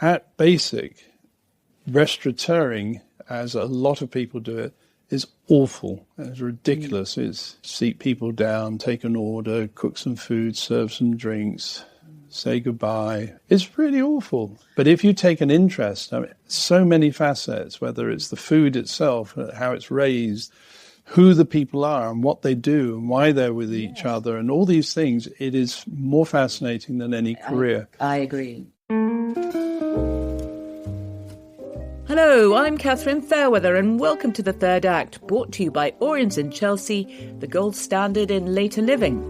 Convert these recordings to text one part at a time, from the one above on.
at basic, restaurateuring, as a lot of people do it, is awful. It's ridiculous. It's seat people down, take an order, cook some food, serve some drinks, say goodbye. It's really awful. But if you take an interest, I mean, so many facets, whether it's the food itself, how it's raised, who the people are and what they do and why they're with each other and all these things, it is more fascinating than any career. I agree. Hello, I'm Catherine Fairweather and welcome to The Third Act, brought to you by Oriens in Chelsea, the gold standard in later living.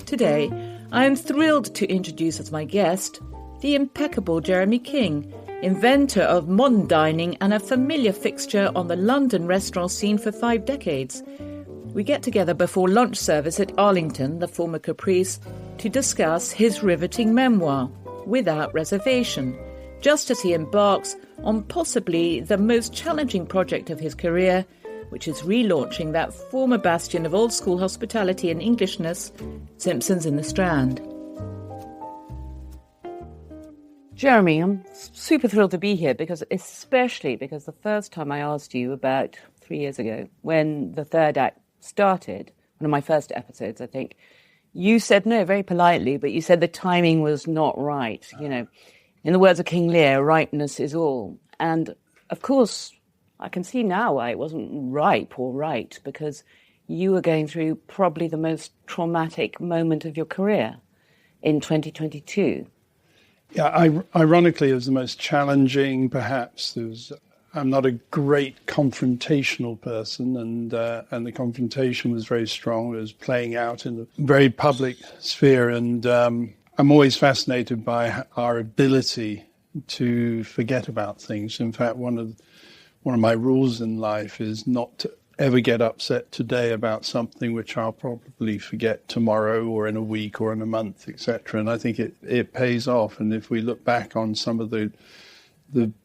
Today, I am thrilled to introduce as my guest the impeccable Jeremy King, inventor of modern dining and a familiar fixture on the London restaurant scene for 5 decades. We get together before lunch service at Arlington, the former Caprice, to discuss his riveting memoir, Without Reservation, just as he embarks on possibly the most challenging project of his career, which is relaunching that former bastion of old-school hospitality and Englishness, Simpson's in the Strand. Jeremy, I'm super thrilled to be here, especially because the first time I asked you about 3 years ago, when the Third Act started, one of my first episodes, I think, you said no very politely, but you said the timing was not right. You know, in the words of King Lear, ripeness is all. And of course, I can see now why it wasn't ripe or right, because you were going through probably the most traumatic moment of your career in 2022. Yeah, ironically, it was the most challenging, perhaps. I'm not a great confrontational person, and the confrontation was very strong. It was playing out in a very public sphere, and I'm always fascinated by our ability to forget about things. In fact, one of my rules in life is not to ever get upset today about something which I'll probably forget tomorrow or in a week or in a month, etc. And I think it pays off. And if we look back on some of the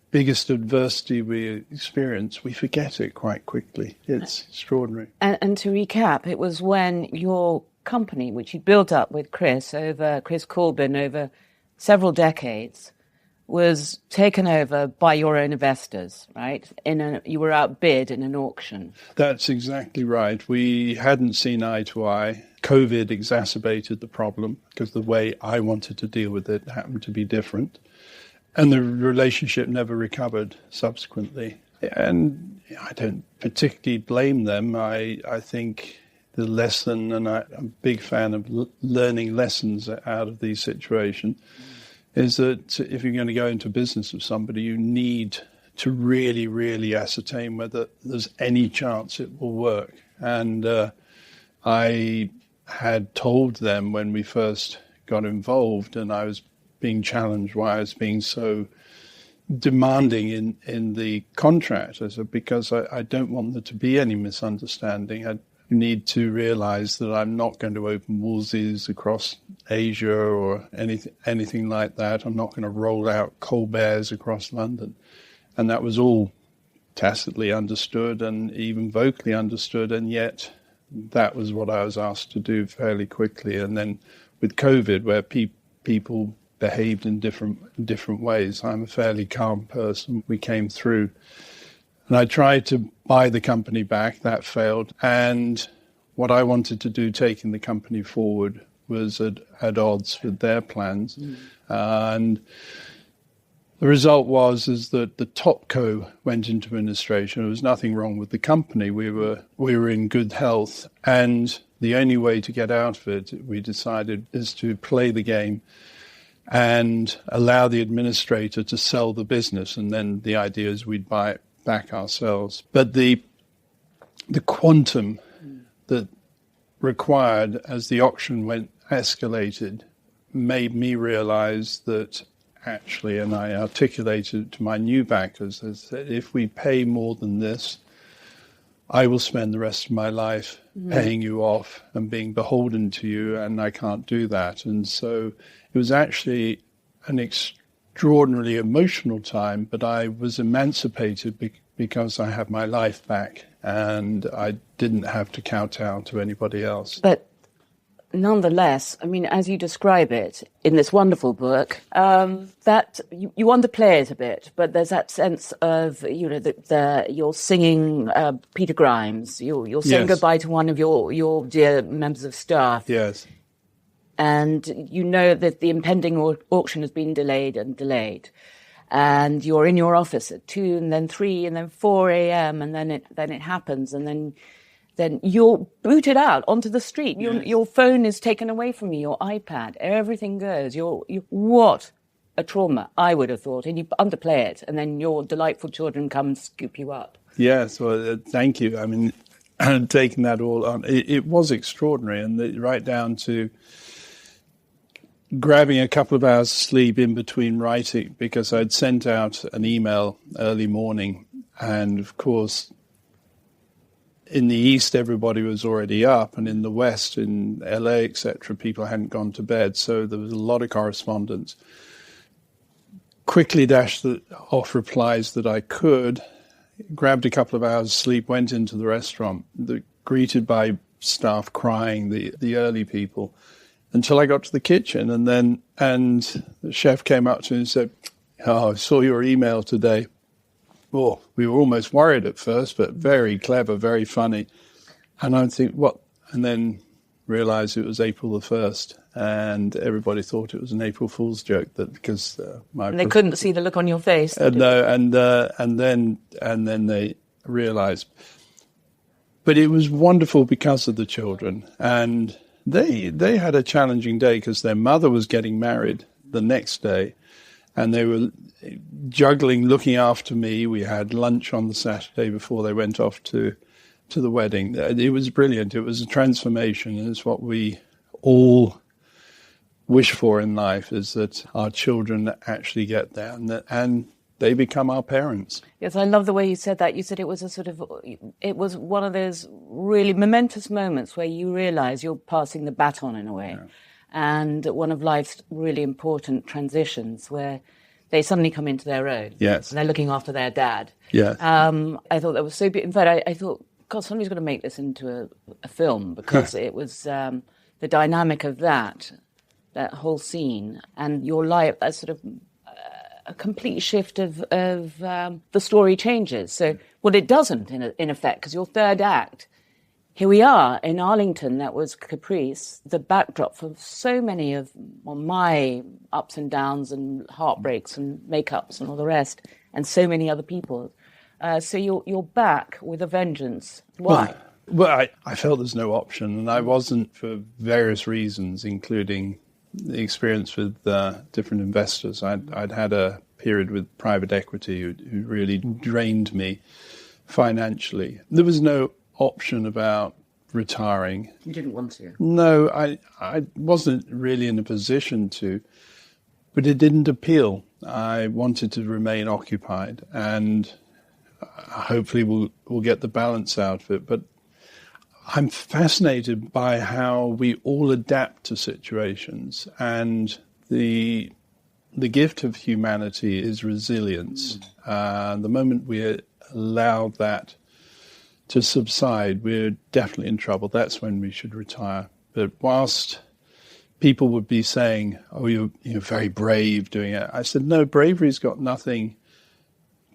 biggest adversity we experience, we forget it quite quickly. It's extraordinary. And to recap, it was when your company, which you built up with Chris Corbin over several decades, was taken over by your own investors, right? You were outbid in an auction. That's exactly right. We hadn't seen eye to eye. COVID exacerbated the problem because the way I wanted to deal with it happened to be different. And the relationship never recovered subsequently. And I don't particularly blame them. I think the lesson, and I'm a big fan of learning lessons out of these situations, is that if you're going to go into business with somebody, you need to really, really ascertain whether there's any chance it will work. And I had told them when we first got involved, and I was being challenged why I was being so demanding in the contract. I said, because I don't want there to be any misunderstanding. I need to realize that I'm not going to open Woolsey's across Asia or anything like that. I'm not going to roll out Colbert's across London. And that was all tacitly understood and even vocally understood, and yet that was what I was asked to do fairly quickly. And then with COVID, where people behaved in different ways, I'm a fairly calm person. We came through. And I tried to buy the company back. That failed. And what I wanted to do, taking the company forward, was at odds with their plans. And the result is that the top co went into administration. There was nothing wrong with the company. We were in good health. And the only way to get out of it, we decided, is to play the game and allow the administrator to sell the business. And then the idea is we'd buy it back ourselves. But the quantum that required as the auction escalated made me realize that actually, and I articulated to my new backers, I said, if we pay more than this, I will spend the rest of my life paying you off and being beholden to you, and I can't do that. And so it was actually an extraordinarily emotional time, but I was emancipated because I had my life back and I didn't have to kowtow to anybody else. But nonetheless, I mean, as you describe it in this wonderful book, that you underplay it a bit, but there's that sense of, you're singing Peter Grimes, you're saying goodbye to one of your dear members of staff. Yes. And you know that the impending auction has been delayed. And you're in your office at 2 and then 3 and then 4 a.m. and then it happens, and then you're booted out onto the street. Your phone is taken away from you, your iPad, everything goes. What a trauma, I would have thought. And you underplay it, and then your delightful children come and scoop you up. Yes, well, thank you. I mean, taking that all on, it was extraordinary, and right down to grabbing a couple of hours sleep in between writing, because I'd sent out an email early morning, and of course, in the East, everybody was already up, and in the West, in LA, etc., people hadn't gone to bed, so there was a lot of correspondence. Quickly dashed off replies that I could, grabbed a couple of hours sleep, went into the restaurant, greeted by staff crying, the early people, until I got to the kitchen, and the chef came up to me and said, "Oh, I saw your email today." Oh, we were almost worried at first, but very clever, very funny. And I think, what? And then realized it was April the 1st, and everybody thought it was an April Fool's joke, that because and they couldn't see the look on your face. No, and then they realized. But it was wonderful because of the children, and they had a challenging day because their mother was getting married the next day, and they were juggling, looking after me. We had lunch on the Saturday before they went off to the wedding. It was brilliant. It was a transformation. It's what we all wish for in life, is that our children actually get there and they become our parents. Yes, I love the way you said that. You said it was it was one of those really momentous moments where you realize you're passing the baton in a way. Yeah. And one of life's really important transitions where they suddenly come into their own. Yes. And they're looking after their dad. Yes. I thought that was so beautiful. In fact, I thought, God, somebody's going to make this into a film, because it was the dynamic of that whole scene and your life, that sort of a complete shift of the story changes. So, well, it doesn't in effect, because your third act, here we are in Arlington, that was Caprice, the backdrop for so many of my ups and downs and heartbreaks and makeups and all the rest, and so many other people. So you're back with a vengeance. Why? Well, I felt there's no option, and I wasn't, for various reasons, including the experience with different investors. I'd had a period with private equity who really drained me financially. There was no option about retiring. You didn't want to? No, I wasn't really in a position to, but it didn't appeal. I wanted to remain occupied, and hopefully we'll get the balance out of it. But I'm fascinated by how we all adapt to situations, and the gift of humanity is resilience. The moment we allow that to subside, we're definitely in trouble. That's when we should retire. But whilst people would be saying, "Oh, you're very brave doing it," I said, no, bravery's got nothing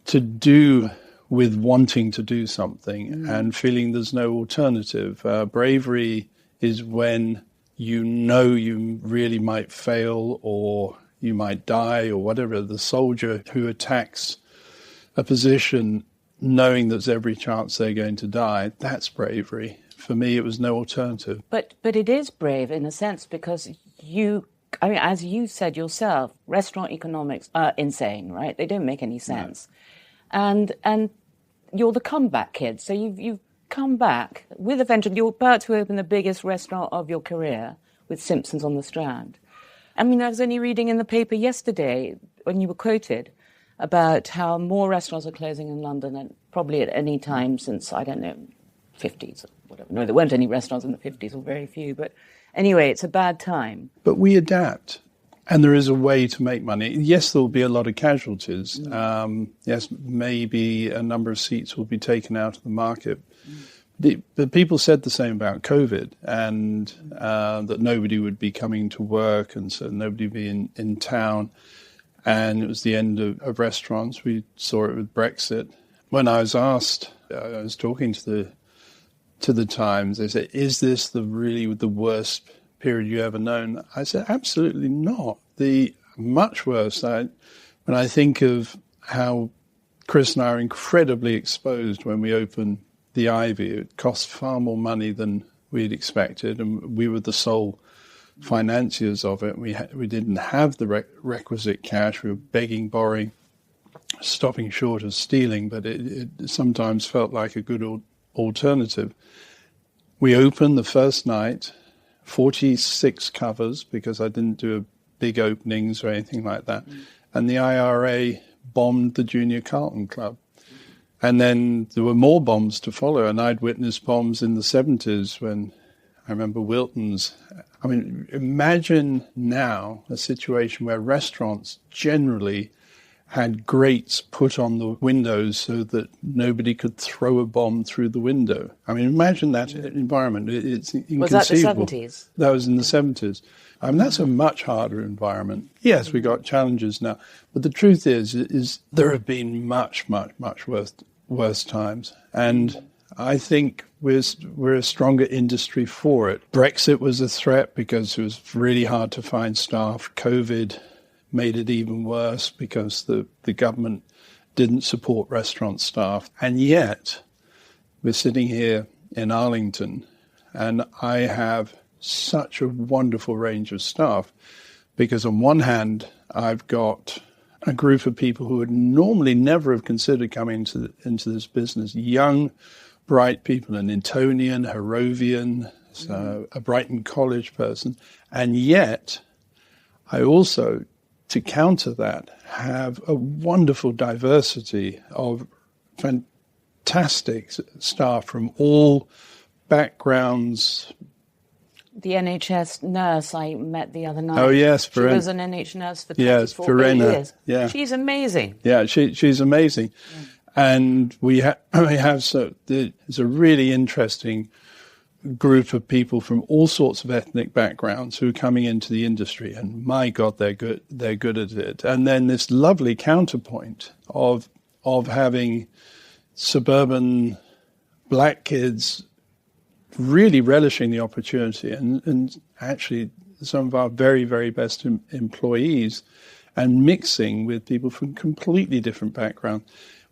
to do with wanting to do something and feeling there's no alternative. Bravery is when you know you really might fail or you might die or whatever. The soldier who attacks a position knowing there's every chance they're going to die, that's bravery. For me, it was no alternative. But it is brave in a sense, because as you said yourself, restaurant economics are insane, right? They don't make any sense. No. And you're the comeback kid. So you've come back with a vengeance. You're about to open the biggest restaurant of your career with Simpsons on the Strand. I mean, I was only reading in the paper yesterday when you were quoted about how more restaurants are closing in London than probably at any time since, I don't know, 50s or whatever. No, there weren't any restaurants in the 50s, or very few. But anyway, it's a bad time. But we adapt. And there is a way to make money. Yes, there will be a lot of casualties. Yes, maybe a number of seats will be taken out of the market. The people said the same about COVID, and that nobody would be coming to work, and so nobody would be in town. And it was the end of restaurants. We saw it with Brexit. When I was asked, I was talking to the Times, they said, is this really the worst period you ever known? I said, absolutely not. The much worse. When I think of how Chris and I are incredibly exposed when we opened the Ivy, it cost far more money than we'd expected, and we were the sole financiers of it. We didn't have the requisite cash. We were begging, borrowing, stopping short of stealing, but it sometimes felt like a good alternative. We opened the first night, 46 covers, because I didn't do big openings or anything like that. And the IRA bombed the Junior Carlton Club. And then there were more bombs to follow, and I'd witnessed bombs in the 70s when I remember Wilton's. I mean, imagine now a situation where restaurants generally had grates put on the windows so that nobody could throw a bomb through the window. I mean, imagine that environment. It's inconceivable. Was that the 70s? That was in the 70s. I mean, that's a much harder environment. Yes, we got challenges now, but the truth is there have been much, much, much worse times. And I think we're a stronger industry for it. Brexit was a threat because it was really hard to find staff. COVID made it even worse because the government didn't support restaurant staff. And yet, we're sitting here in Arlington, and I have such a wonderful range of staff because on one hand, I've got a group of people who would normally never have considered coming into this business, young, bright people, an Etonian, Harrovian, so a Brighton College person. And yet, I also, to counter that, have a wonderful diversity of fantastic staff from all backgrounds. The NHS nurse I met the other night. Oh, yes. She was an NHS nurse for 24 years. Yeah. She's amazing. Yeah, she's amazing. Yeah. And we have there's a really interesting group of people from all sorts of ethnic backgrounds who are coming into the industry, and my God, they're good at it. And then this lovely counterpoint of having suburban black kids really relishing the opportunity, and actually some of our very, very best employees, and mixing with people from completely different backgrounds.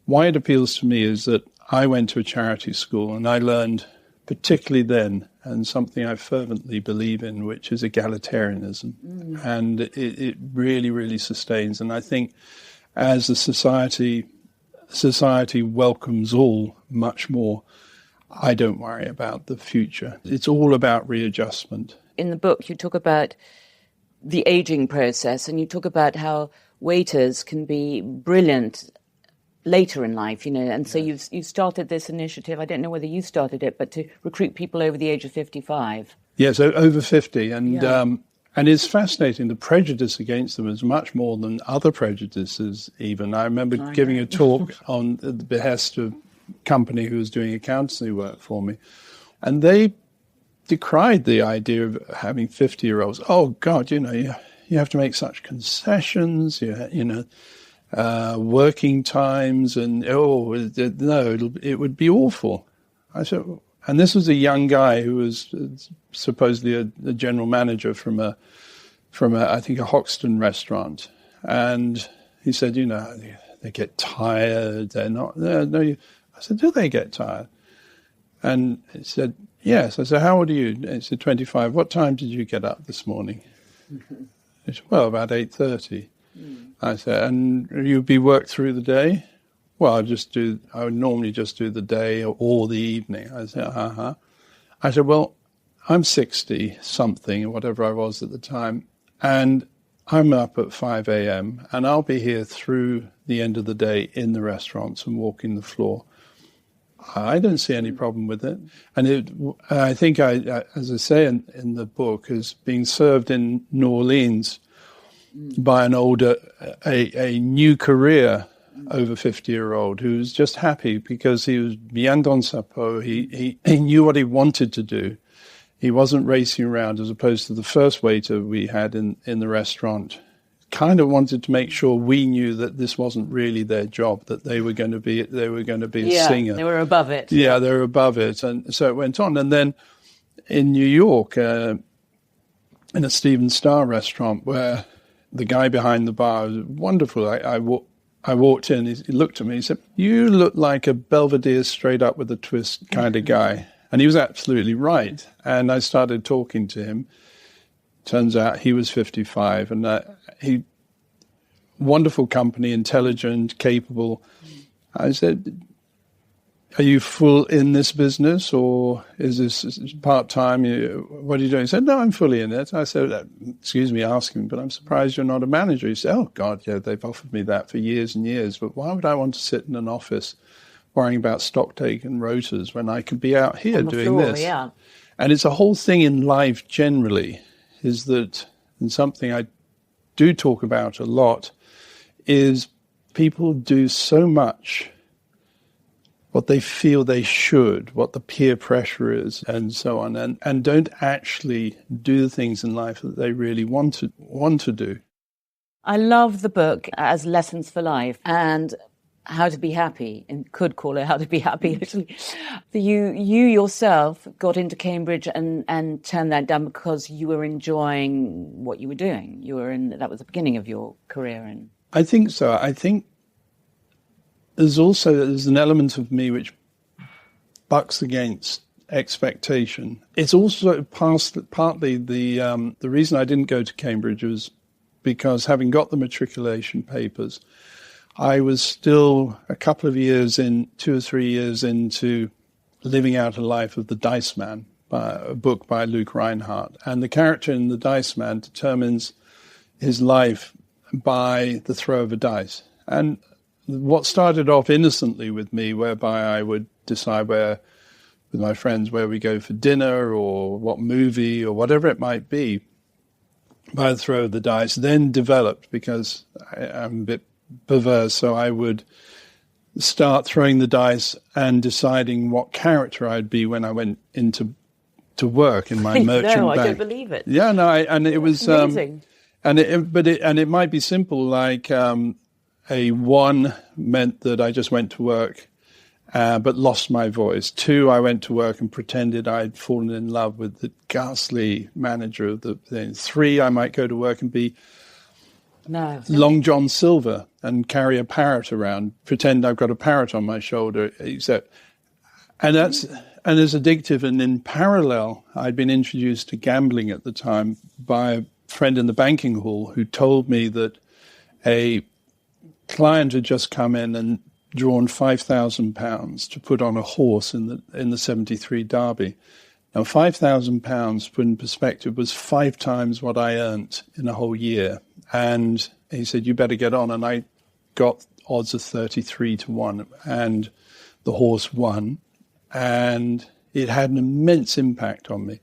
Why it appeals to me is that I went to a charity school, and I learned, particularly then, and something I fervently believe in, which is egalitarianism. And it really, really sustains. And I think as a society welcomes all much more, I don't worry about the future. It's all about readjustment. In the book, you talk about the aging process, and you talk about how waiters can be brilliant later in life, and so you've started this initiative. I don't know whether you started it, but to recruit people over the age of 55. Yes, over 50, and it's fascinating. The prejudice against them is much more than other prejudices. Even I remember giving a talk on the behest of a company who was doing accountancy work for me, and they decried the idea of having 50-year-olds. Oh God, you have to make such concessions. Working times, and it would be awful. I said, and this was a young guy who was supposedly a general manager from a I think a Hoxton restaurant, and he said, they get tired. They're not. I said, do they get tired? And he said, yes. I said, how old are you? He said, 25. What time did you get up this morning? He said, well, about 8:30. I said, and you'd be worked through the day? Well, I would normally just do the day or the evening. I said, I said, well, I'm 60-something, or whatever I was at the time, and I'm up at 5 a.m., and I'll be here through the end of the day in the restaurants and walking the floor. I don't see any problem with it. And I think, as I say in the book, is being served in New Orleans by an older, a new career over 50-year-old who was just happy because he was bien dans sa peau. He knew what he wanted to do. He wasn't racing around, as opposed to the first waiter we had in the restaurant. Kind of wanted to make sure we knew that this wasn't really their job, that they were going to be a singer. They were above it. Yeah, they were above it. And so it went on. And then in New York, in a Steven Starr restaurant, where the guy behind the bar was wonderful. I walked in, he looked at me, he said, "You look like a Belvedere straight up with a twist kind of guy." And he was absolutely right. And I started talking to him. Turns out he was 55, and he, wonderful company, intelligent, capable. I said, "Are you full in this business, or is this part-time? What are you doing?" He said, "No, I'm fully in it." I said, "Excuse me asking, but I'm surprised you're not a manager." He said, "Oh, God, yeah, they've offered me that for years and years, but why would I want to sit in an office worrying about stock take and rotors when I could be out here doing this?" Yeah. And it's a whole thing in life generally, is that, and something I do talk about a lot, is people do so much what they feel they should, what the peer pressure is, and so on, and don't actually do the things in life that they really want to do. I love the book as lessons for life and how to be happy, and could call it How to Be Happy, actually. You yourself got into Cambridge and turned that down because you were enjoying what you were doing. That was the beginning of your career. I think so. I think there's an element of me which bucks against expectation. It's also partly the reason I didn't go to Cambridge was because, having got the matriculation papers, I was still a couple of years 2 or 3 years into living out a life of the Dice Man, a book by Luke Reinhardt. And the character in the Dice Man determines his life by the throw of a dice. And what started off innocently with me, whereby I would decide with my friends where we go for dinner or what movie or whatever it might be, by the throw of the dice, then developed, because I'm a bit perverse, so I would start throwing the dice and deciding what character I'd be when I went into work in my merchant bank. I don't believe it. Yeah, no, and it was amazing. And it might be simple, like a 1 meant that I just went to work but lost my voice. 2, I went to work and pretended I'd fallen in love with the ghastly manager of the thing. 3, I might go to work and be Long John Silver and carry a parrot around, pretend I've got a parrot on my shoulder, and it's addictive. And in parallel, I'd been introduced to gambling at the time by a friend in the banking hall who told me that a client had just come in and drawn £5,000 to put on a horse in the 73 Derby. Now, £5,000, put in perspective, was 5 times what I earned in a whole year. And he said, "You better get on." And I got odds of 33 to 1, and the horse won. And it had an immense impact on me.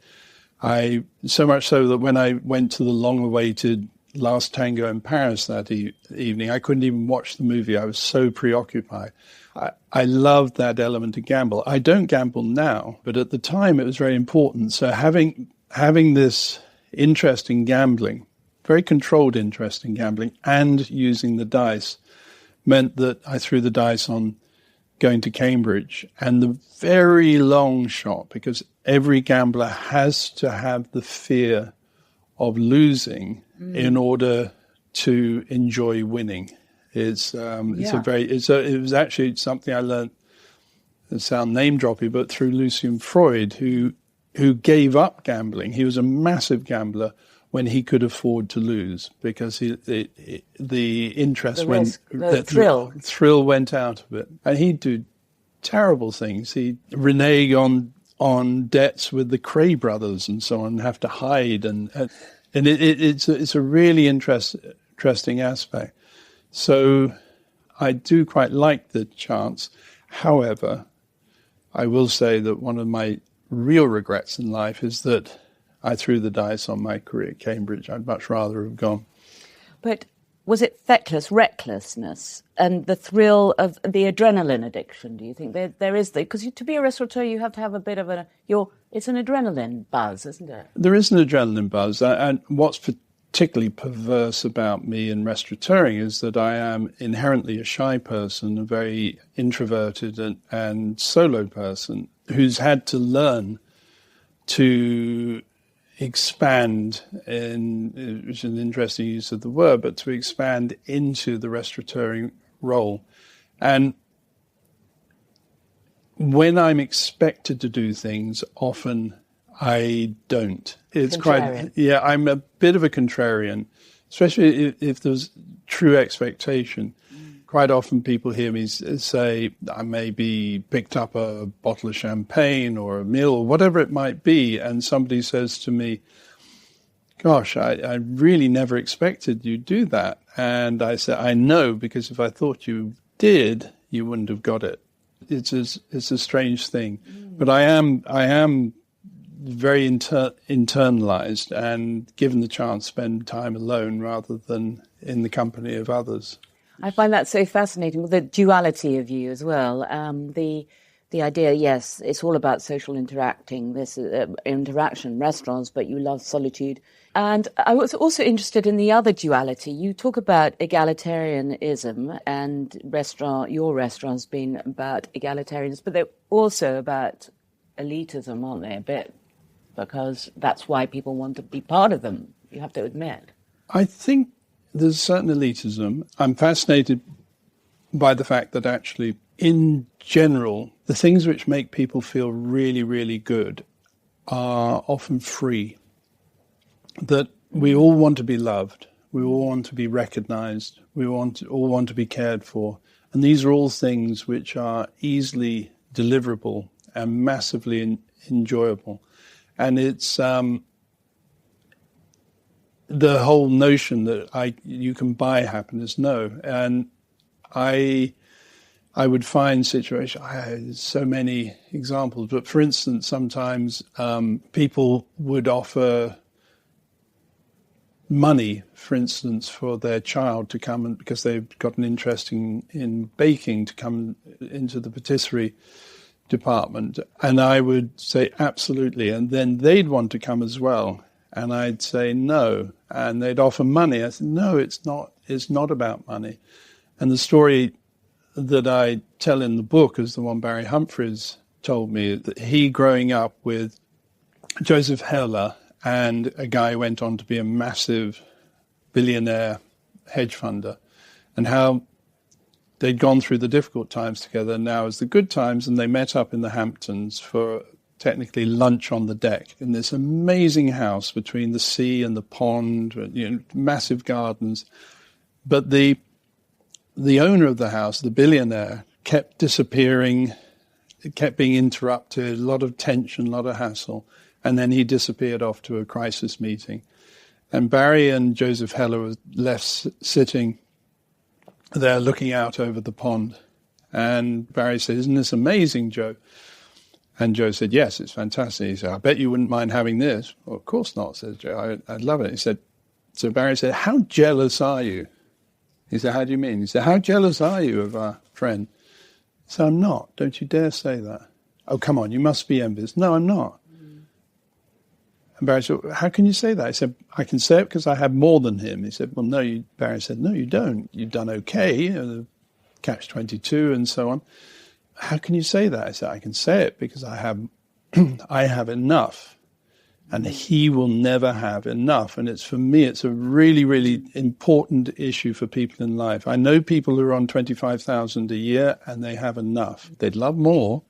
So much so that when I went to the long-awaited Last Tango in Paris that evening, I couldn't even watch the movie. I was so preoccupied. I loved that element of gamble. I don't gamble now, but at the time it was very important. So having this interest in gambling, very controlled interest in gambling, and using the dice, meant that I threw the dice on going to Cambridge. And the very long shot, because every gambler has to have the fear of losing in order to enjoy winning. It was actually something I learned, it sounds name droppy, but through Lucian Freud, who gave up gambling. He was a massive gambler when he could afford to lose, because the interest thrill went out of it. And he'd do terrible things. He'd renege on debts with the Cray brothers and so on, have to hide, and it's a really interesting aspect. So I do quite like the chance. However, I will say that one of my real regrets in life is that I threw the dice on my career at Cambridge. I'd much rather have gone. But Was it feckless, recklessness, and the thrill of the adrenaline addiction? Do you think there is because to be a restaurateur, you have to have a bit of it's an adrenaline buzz, isn't it? There is an adrenaline buzz, and what's particularly perverse about me in restaurateuring is that I am inherently a shy person, a very introverted and solo person who's had to learn to expand, which is an interesting use of the word, but to expand into the restaurateuring role. And when I'm expected to do things, often I don't. It's contrarian. I'm a bit of a contrarian, especially if there's true expectation. Quite often people hear me say I maybe picked up a bottle of champagne or a meal or whatever it might be, and somebody says to me, gosh, I really never expected you'd do that. And I say, I know, because if I thought you did, you wouldn't have got it. It's a strange thing. But I am very internalized, and given the chance, spend time alone rather than in the company of others. I find that so fascinating, with the duality of you as well. The idea, yes, it's all about social interaction, restaurants, but you love solitude. And I was also interested in the other duality. You talk about egalitarianism and your restaurants being about egalitarianism, but they're also about elitism, aren't they, a bit? Because that's why people want to be part of them, you have to admit. I think there's a certain elitism. I'm fascinated by the fact that actually, in general, the things which make people feel really, really good are often free. That we all want to be loved. We all want to be recognized. We all want to be cared for. And these are all things which are easily deliverable and massively enjoyable. And it's the whole notion that you can buy happiness, no. And I would find situations, there's so many examples, but for instance, sometimes people would offer money, for instance, for their child to come, and because they've got an interest in baking, to come into the patisserie department. And I would say absolutely, and then they'd want to come as well. And I'd say no, and they'd offer money. I said, no, it's not about money. And the story that I tell in the book is the one Barry Humphries told me, that he, growing up with Joseph Heller and a guy who went on to be a massive billionaire hedge funder, and how they'd gone through the difficult times together, now is the good times, and they met up in the Hamptons for technically lunch on the deck in this amazing house between the sea and the pond, massive gardens. But the owner of the house, the billionaire, kept disappearing. It kept being interrupted, a lot of tension, a lot of hassle. And then he disappeared off to a crisis meeting. And Barry and Joseph Heller were left sitting there looking out over the pond. And Barry said, "Isn't this amazing, Joe?" And Joe said, "Yes, it's fantastic." He said, "I bet you wouldn't mind having this." "Well, of course not," says Joe. I'd love it. He said, so Barry said, "How jealous are you?" He said, "How do you mean?" He said, "How jealous are you of our friend?" He said, "I'm not. Don't you dare say that." "Oh, come on, you must be envious." "No, I'm not." And Barry said, "How can you say that?" He said, "I can say it because I have more than him." He said, "Well, no." Barry said, "No, you don't. You've done okay, catch-22 and so on. How can you say that?" I said, "I can say it because I have enough, and he will never have enough." And for me, it's a really, really important issue for people in life. I know people who are on 25,000 a year and they have enough. They'd love more,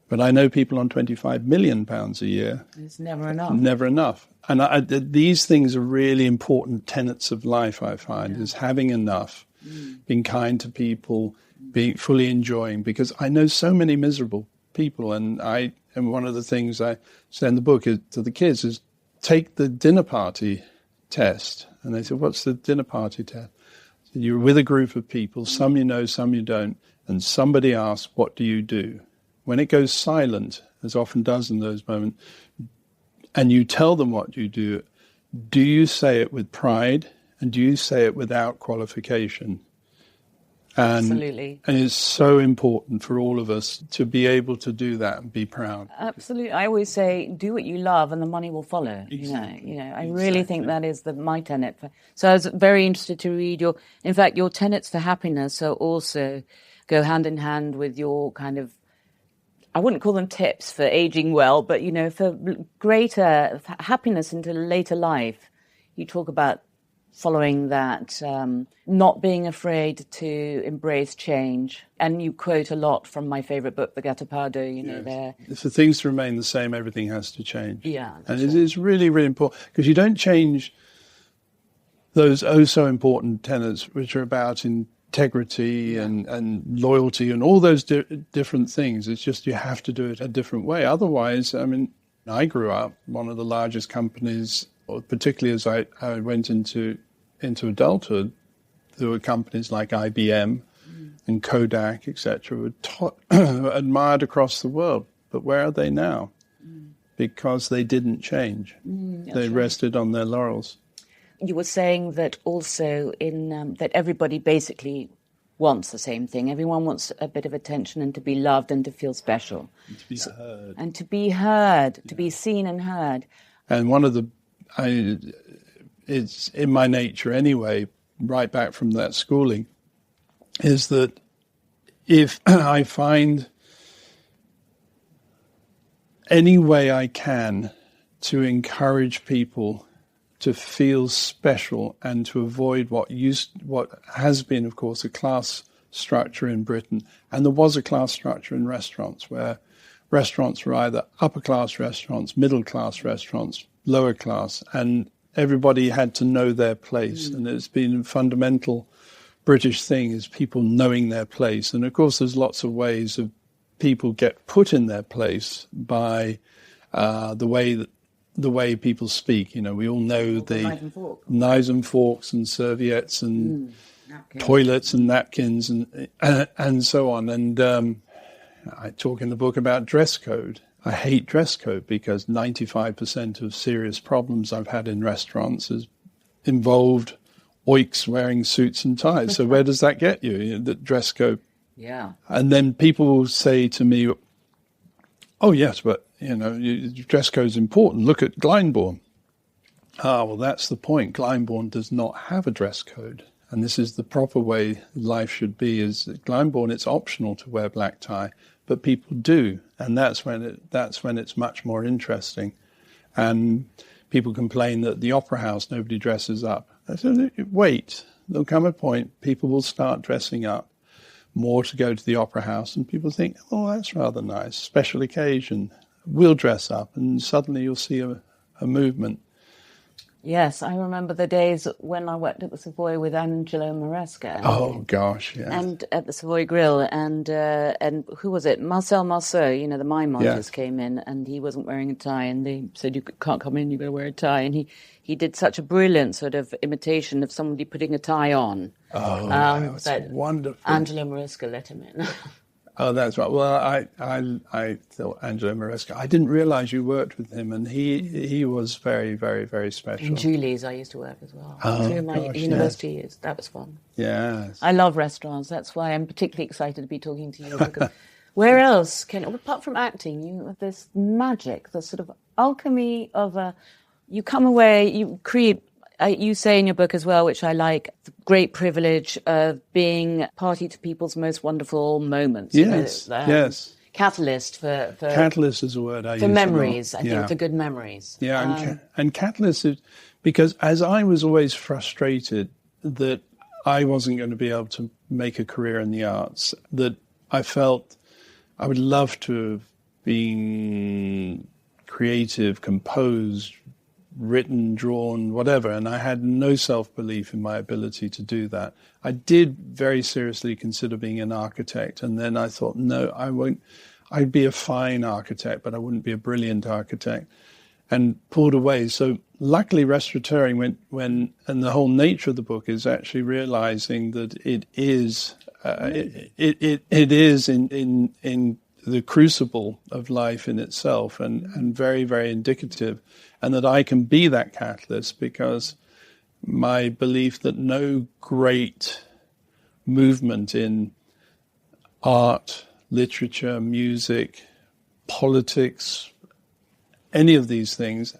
but I know people on 25 million pounds a year. It's never enough. Never enough. And these things are really important tenets of life, I find, is having enough, being kind to people, being fully enjoying, because I know so many miserable people. And one of the things I say in the book to the kids is, take the dinner party test. And they said, "What's the dinner party test?" I said, "You're with a group of people, some you know, some you don't, and somebody asks, 'What do you do?' When it goes silent, as often does in those moments, and you tell them what you do you say it with pride And do you say it without qualification? Absolutely. And it's so important for all of us to be able to do that and be proud. Absolutely. I always say, do what you love and the money will follow. Exactly. I really think that is my tenet. So I was very interested to read your tenets for happiness. So also go hand in hand with your kind of, I wouldn't call them tips for aging well, but, for greater happiness into later life. You talk about following that, not being afraid to embrace change. And you quote a lot from my favorite book, The Gatapado, there. For things to remain the same, everything has to change. Yeah. And it's really, really important, because you don't change those so important tenets, which are about integrity and loyalty and all those different things. It's just you have to do it a different way. Otherwise, I grew up, one of the largest companies, particularly as I went into adulthood, there were companies like IBM and Kodak, etc., were admired across the world. But where are they now? Because they didn't change. They rested on their laurels. You were saying that also that everybody basically wants the same thing. Everyone wants a bit of attention and to be loved and to feel special. And to be heard. And to be heard, to be seen and heard. And one of it's in my nature anyway, right back from that schooling, is that if I find any way I can to encourage people to feel special and to avoid what has been, of course, a class structure in Britain. And there was a class structure in restaurants where restaurants were either upper-class restaurants, middle-class restaurants, lower class, and everybody had to know their place. And it's been a fundamental British thing, is people knowing their place. And, of course, there's lots of ways of people get put in their place by the way people speak. We all know the knives and forks and serviettes and toilets and napkins and so on. And I talk in the book about dress code. I hate dress code because 95% of serious problems I've had in restaurants has involved oiks wearing suits and ties. So where does that get you, the dress code? Yeah. And then people will say to me, oh, yes, but, dress code is important. Look at Glyndebourne. Well, that's the point. Glyndebourne does not have a dress code. And this is the proper way life should be, is at Glyndebourne, it's optional to wear black tie, but people do. And that's when it's much more interesting. And people complain that the Opera House, nobody dresses up. I said, wait, there'll come a point, people will start dressing up more to go to the Opera House, and people think, oh, that's rather nice, special occasion, we'll dress up, and suddenly you'll see a movement. Yes, I remember the days when I worked at the Savoy with Angelo Maresca. Oh gosh, yeah. And at the Savoy Grill, and who was it? Marcel Marceau, the mime artist, came in, and he wasn't wearing a tie, and they said, you can't come in, you've got to wear a tie. And he did such a brilliant sort of imitation of somebody putting a tie on. Oh, that was wonderful. Angelo Maresca let him in. Oh, that's right. Well, I thought Angelo Maresca. I didn't realize you worked with him, and he was very, very, very special. In Julie's, I used to work as well. Oh, through my university years. That was fun. Yes. I love restaurants. That's why I'm particularly excited to be talking to you. Because where else apart from acting, you have this magic, the sort of alchemy of you come away, you create. You say in your book as well, which I like, the great privilege of being party to people's most wonderful moments. Yes, yes. Catalyst for catalyst is a word I use. For memories, I think, for good memories. Yeah, and catalyst is, because as I was always frustrated that I wasn't going to be able to make a career in the arts, that I felt I would love to have been creative, composed, written, drawn, whatever, and I had no self-belief in my ability to do that. I did very seriously consider being an architect, and then I thought, no, I won't. I'd be a fine architect, but I wouldn't be a brilliant architect, and pulled away. So luckily restaurateuring and the whole nature of the book is actually realizing that it is in the crucible of life in itself, and very, very indicative, and that I can be that catalyst because my belief that no great movement in art, literature, music, politics, any of these things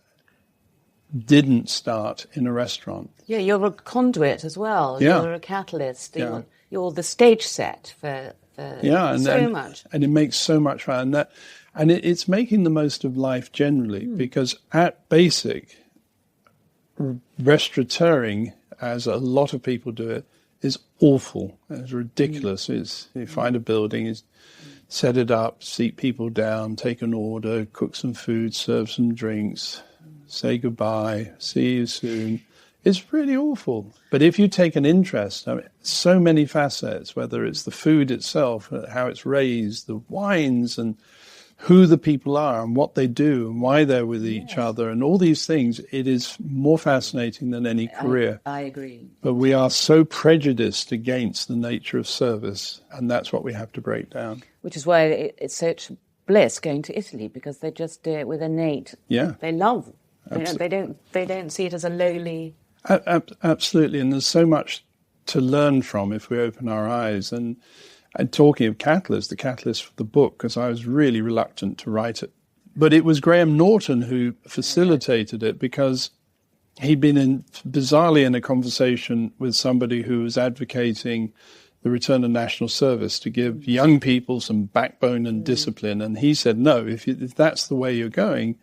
didn't start in a restaurant. Yeah, you're a conduit as well. Yeah. You're a catalyst. Yeah. You're the stage set for so much. And it makes so much fun. And it's making the most of life generally, because at basic, restaurateuring, as a lot of people do it, is awful. It's ridiculous. You find a building, set it up, seat people down, take an order, cook some food, serve some drinks, say goodbye, see you soon. It's really awful. But if you take an interest, I mean, so many facets, whether it's the food itself, how it's raised, the wines, and who the people are and what they do and why they're with each other and all these things, it is more fascinating than any career. I agree. But we are so prejudiced against the nature of service, and that's what we have to break down. Which is why it's such bliss going to Italy, because they just do it with innate. Yeah. They love. They don't see it as a lowly. Absolutely, and there's so much to learn from if we open our eyes. And talking of catalyst, the catalyst for the book, because I was really reluctant to write it. But it was Graham Norton who facilitated it, because he'd been bizarrely in a conversation with somebody who was advocating the return of national service to give young people some backbone and discipline. And he said, no, if that's the way you're going,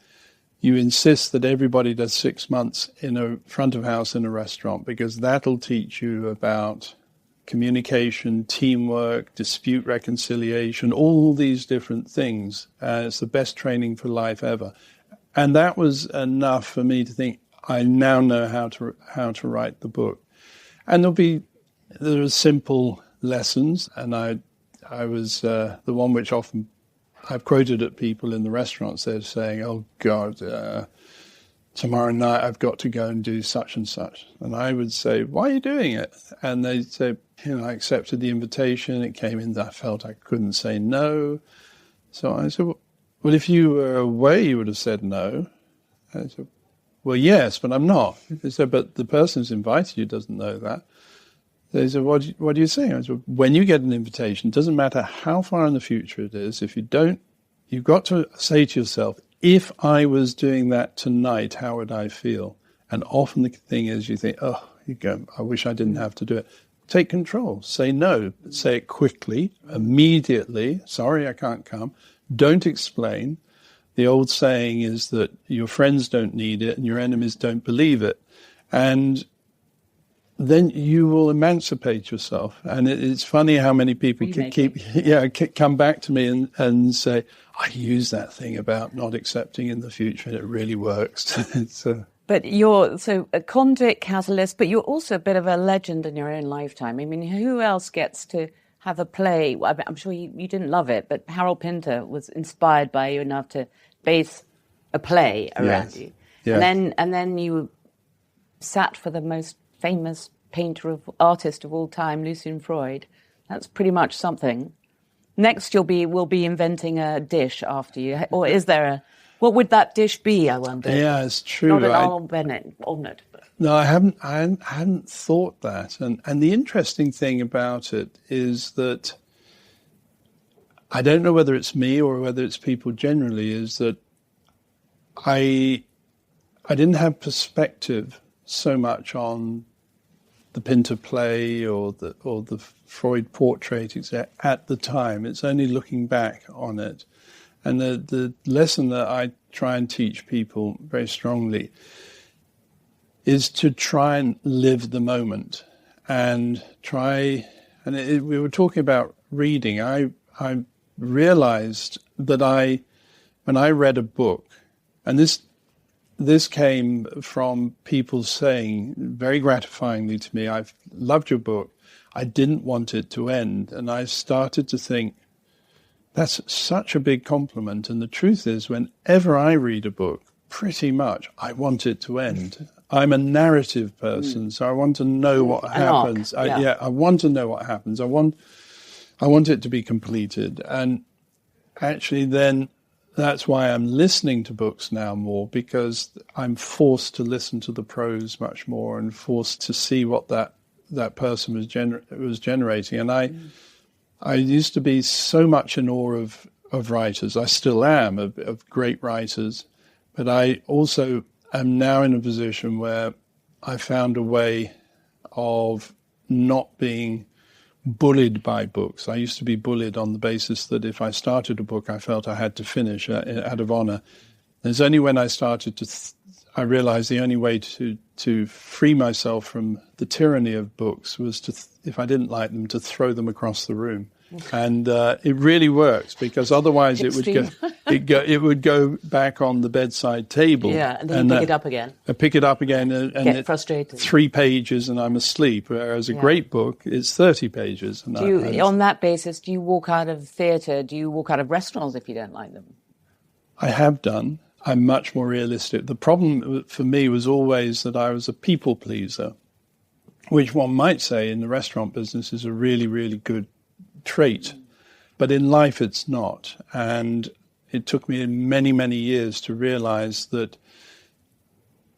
you insist that everybody does 6 months in a front of house in a restaurant, because that'll teach you about communication, teamwork, dispute reconciliation, all these different things. It's the best training for life ever. And that was enough for me to think, I now know how to write the book. And there are simple lessons, and I was the one which often I've quoted at people in the restaurants. They're saying, oh God, tomorrow night I've got to go and do such and such. And I would say, why are you doing it? And they'd say, I accepted the invitation. It came in that I felt I couldn't say no. So I said, well, if you were away, you would have said no. I said, well, yes, but I'm not. They said, but the person who's invited you doesn't know that. They said, what are you saying? I said, when you get an invitation, it doesn't matter how far in the future it is. If you don't, you've got to say to yourself, if I was doing that tonight, how would I feel? And often the thing is you think, oh, you go, I wish I didn't have to do it. Take control. Say no. Say it quickly, immediately. Sorry, I can't come. Don't explain. The old saying is that your friends don't need it and your enemies don't believe it. And then you will emancipate yourself. And it's funny how many people come back to me and say, I use that thing about not accepting in the future, and it really works. But you're a conduit, catalyst, but you're also a bit of a legend in your own lifetime. I mean, who else gets to have a play? I'm sure you didn't love it, but Harold Pinter was inspired by you enough to base a play around you. Yeah. And then you sat for the most famous artist of all time, Lucian Freud. That's pretty much something. Next, we'll be inventing a dish after you, or is there what would that dish be? I wonder. Yeah, it's true. Not an Arnold Bennett omelette. No, I hadn't thought that. And the interesting thing about it is that I don't know whether it's me or whether it's people generally, is that I didn't have perspective so much on the Pinter play or the Freud portrait at the time. It's only looking back on it. And the lesson that I try and teach people very strongly is to try and live the moment and we were talking about reading. I realized that when I read a book, and this came from people saying very gratifyingly to me, I've loved your book. I didn't want it to end. And I started to think, that's such a big compliment. And the truth is, whenever I read a book, pretty much I want it to end. I'm a narrative person, so I want to know what happens. I want to know what happens. I want it to be completed. And actually then that's why I'm listening to books now more, because I'm forced to listen to the prose much more and forced to see what that person was generating. And I used to be so much in awe of writers. I still am, of great writers. But I also am now in a position where I found a way of not being bullied by books. I used to be bullied on the basis that if I started a book, I felt I had to finish out of honor. There's only when I started I realized the only way to free myself from the tyranny of books was if I didn't like them, to throw them across the room. And it really works, because otherwise it would go back on the bedside table. Yeah, and then you pick it up again. I pick it up again and get frustrated. 3 pages and I'm asleep. Whereas a great book, it's 30 pages. And on that basis, do you walk out of theatre? Do you walk out of restaurants if you don't like them? I have done. I'm much more realistic. The problem for me was always that I was a people pleaser, which one might say in the restaurant business is a really, really good trait, but in life it's not. And it took me many, many years to realize that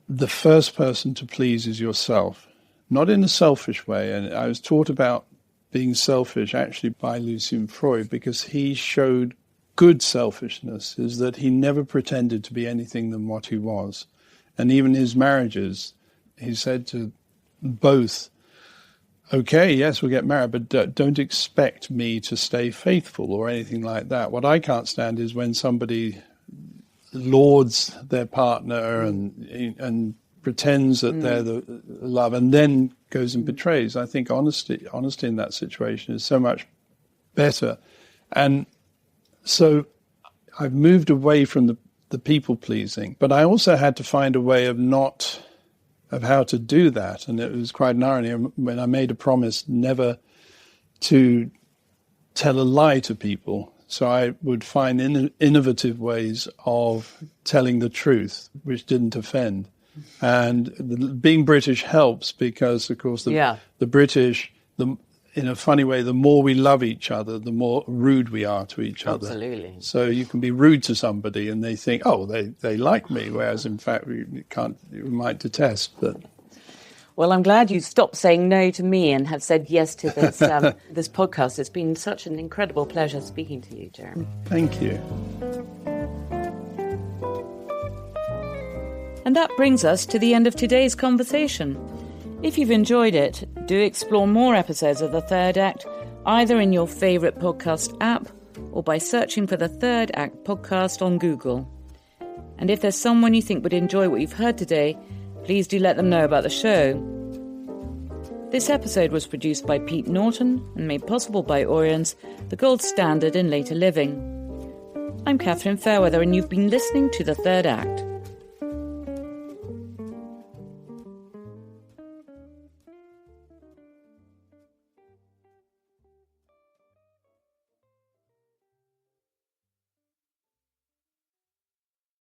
the first person to please is yourself, not in a selfish way. And I was taught about being selfish actually by Lucian Freud, because he showed good selfishness is that he never pretended to be anything than what he was. And even his marriages, he said to both, okay, yes, we'll get married, but don't expect me to stay faithful or anything like that. What I can't stand is when somebody lauds their partner and pretends that they're the love and then goes and betrays. I think honesty in that situation is so much better. And so I've moved away from the people-pleasing, but I also had to find a way of how to do that. And it was quite an irony when I made a promise never to tell a lie to people. So I would find innovative ways of telling the truth, which didn't offend. And being British helps because, of course, the British, in a funny way, the more we love each other, the more rude we are to each other. Absolutely. So you can be rude to somebody and they think, oh, they like me, whereas in fact we might detest. But well, I'm glad you stopped saying no to me and have said yes to this this podcast. It's been such an incredible pleasure speaking to you, Jeremy. Thank you. And that brings us to the end of today's conversation. If you've enjoyed it, do explore more episodes of The Third Act, either in your favourite podcast app or by searching for The Third Act podcast on Google. And if there's someone you think would enjoy what you've heard today, please do let them know about the show. This episode was produced by Pete Norton and made possible by Orions, the gold standard in later living. I'm Catherine Fairweather and you've been listening to The Third Act.